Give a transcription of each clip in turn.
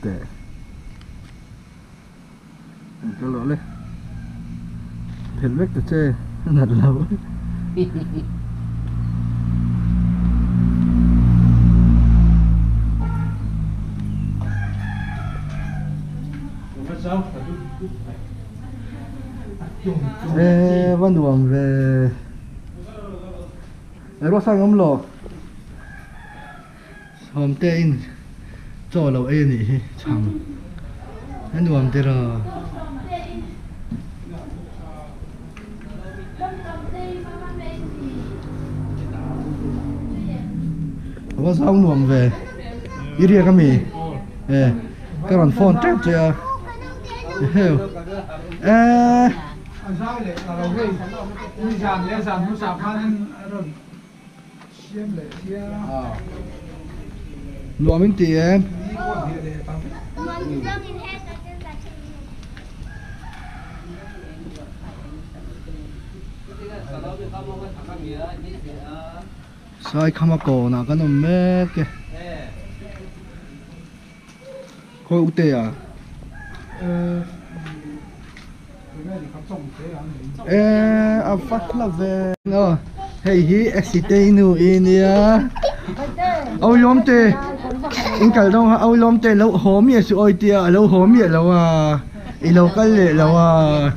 tệ cái lỗ lên thiệt vết từ trên thật lâu văn đường về nó sang ấm lò hôm tên cho lầu ấy nhỉ chẳng văn đường thế rồi có sao đường về đi riêng cái mì các bạn phone trách chưa hiểu lúa mình tỉ em sai không có nào cái nó mẹ kìa khôi út tê à phát là về hey hi exite nu inia ôi lom tê anh cả đâu ôi lom tê lâu hóm gì sự ôi tia lâu hóm gì lâu à lâu cái lệ lâu à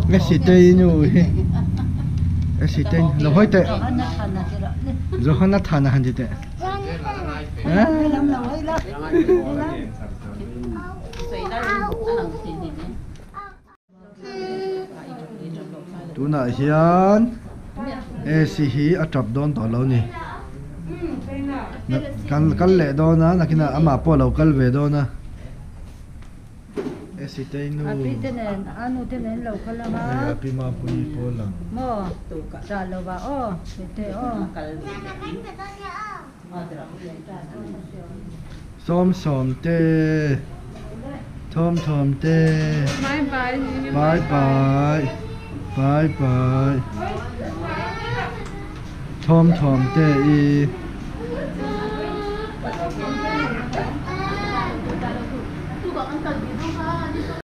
exite nu exite lâu hơi tệ rồi hắn nát thà hẳn tệ tu nãy hiền si hi a chập don tỏ lâu nè căn lệ đó na khi nào ama po lâu căn về đó na si tây nu anu tenen lâu căn là mà pi ma puni po lang mo trả lâu ba tê xóm tê thom tê bye bye thom tê y